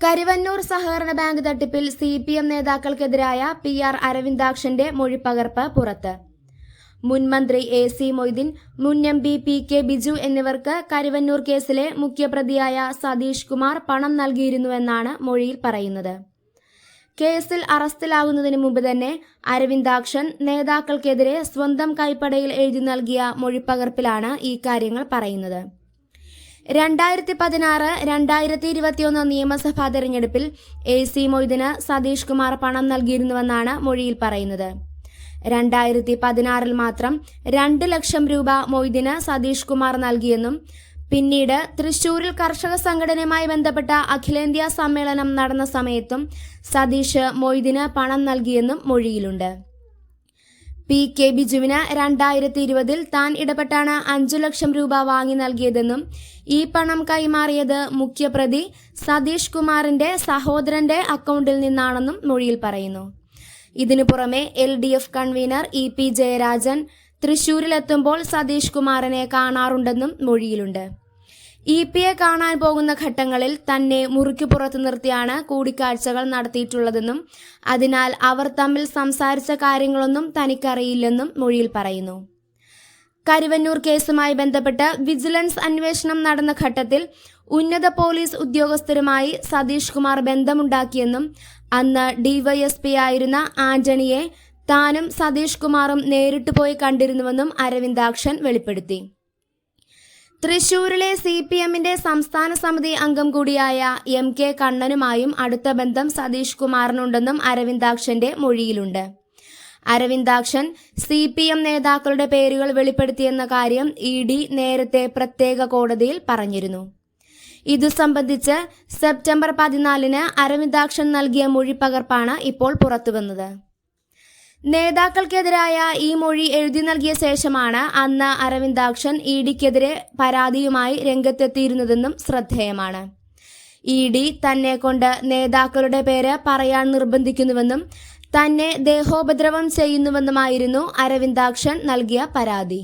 കരുവന്നൂർ സഹകരണ ബാങ്ക് തട്ടിപ്പിൽ CPM നേതാക്കൾക്കെതിരായ PR അരവിന്ദാക്ഷന്റെ മൊഴിപ്പകർപ്പ് പുറത്ത്. മുൻ മന്ത്രി AC മൊയ്തീൻ, മുൻ MP PK ബിജു എന്നിവർക്ക് കരുവന്നൂർ കേസിലെ മുഖ്യപ്രതിയായ സതീഷ് കുമാർ പണം നൽകിയിരുന്നുവെന്നാണ് മൊഴിയിൽ പറയുന്നത്. കേസിൽ അറസ്റ്റിലാകുന്നതിന് മുമ്പ് തന്നെ അരവിന്ദാക്ഷൻ നേതാക്കൾക്കെതിരെ സ്വന്തം കൈപ്പടയിൽ എഴുതി നൽകിയ മൊഴിപ്പകർപ്പിലാണ് ഈ കാര്യങ്ങൾ പറയുന്നത്. 2016-2021 നിയമസഭാ തെരഞ്ഞെടുപ്പിൽ AC മൊയ്തീന് സതീഷ് കുമാർ പണം നൽകിയിരുന്നുവെന്നാണ് മൊഴിയിൽ പറയുന്നത്. 2016 മാത്രം 2 ലക്ഷം രൂപ മൊയ്തീന് സതീഷ് കുമാർ നൽകിയെന്നും പിന്നീട് തൃശൂരിൽ കർഷക സംഘടനയുമായി ബന്ധപ്പെട്ട അഖിലേന്ത്യാ സമ്മേളനം നടന്ന സമയത്തും സതീഷ് മൊയ്തീന് പണം നൽകിയെന്നും മൊഴിയിലുണ്ട്. PK ബിജുവിന് 2020 താൻ ഇടപെട്ടാണ് 5 ലക്ഷം രൂപ വാങ്ങി നൽകിയതെന്നും ഈ പണം കൈമാറിയത് മുഖ്യപ്രതി സതീഷ് കുമാറിന്റെ സഹോദരന്റെ അക്കൗണ്ടിൽ നിന്നാണെന്നും മൊഴിയിൽ പറയുന്നു. ഇതിനു പുറമെ LDF കൺവീനർ EP ജയരാജൻ തൃശൂരിലെത്തുമ്പോൾ സതീഷ് കുമാറിനെ കാണാറുണ്ടെന്നും മൊഴിയിലുണ്ട്. EPയെ കാണാൻ പോകുന്ന ഘട്ടങ്ങളിൽ തന്നെ മുറിക്ക് പുറത്തു നിർത്തിയാണ് കൂടിക്കാഴ്ചകൾ നടത്തിയിട്ടുള്ളതെന്നും അതിനാൽ അവർ തമ്മിൽ സംസാരിച്ച കാര്യങ്ങളൊന്നും തനിക്കറിയില്ലെന്നും മൊഴിയിൽ പറയുന്നു. കരുവന്നൂർ കേസുമായി ബന്ധപ്പെട്ട് വിജിലൻസ് അന്വേഷണം നടന്ന ഘട്ടത്തിൽ ഉന്നത പോലീസ് ഉദ്യോഗസ്ഥരുമായി സതീഷ് കുമാർ ബന്ധമുണ്ടാക്കിയെന്നും അന്ന് DYSP ആയിരുന്ന ആന്റണിയെ താനും സതീഷ് കുമാറും നേരിട്ട് പോയി കണ്ടിരുന്നുവെന്നും അരവിന്ദാക്ഷൻ വെളിപ്പെടുത്തി. തൃശൂരിലെ CPMന്റെ സംസ്ഥാന സമിതി അംഗം കൂടിയായ MK കണ്ണനുമായും അടുത്ത ബന്ധം സതീഷ് കുമാറിനുണ്ടെന്നും അരവിന്ദാക്ഷന്റെ മൊഴിയിലുണ്ട്. അരവിന്ദാക്ഷൻ CPM നേതാക്കളുടെ പേരുകൾ വെളിപ്പെടുത്തിയെന്ന കാര്യം ED നേരത്തെ പ്രത്യേക കോടതിയിൽ പറഞ്ഞിരുന്നു. ഇതു സംബന്ധിച്ച് സെപ്റ്റംബർ 14 അരവിന്ദാക്ഷൻ നൽകിയ മൊഴിപ്പകർപ്പാണ് ഇപ്പോൾ പുറത്തുവന്നത്. നേതാക്കൾക്കെതിരായ ഈ മൊഴി എഴുതി നൽകിയ ശേഷമാണ് അന്ന് അരവിന്ദാക്ഷൻ EDക്കെതിരെ പരാതിയുമായി രംഗത്തെത്തിയിരുന്നതെന്നും ശ്രദ്ധേയമാണ്. ED തന്നെ കൊണ്ട് നേതാക്കളുടെ പേര് പറയാൻ നിർബന്ധിക്കുന്നുവെന്നും തന്നെ ദേഹോപദ്രവം ചെയ്യുന്നുവെന്നുമായിരുന്നു അരവിന്ദാക്ഷൻ നൽകിയ പരാതി.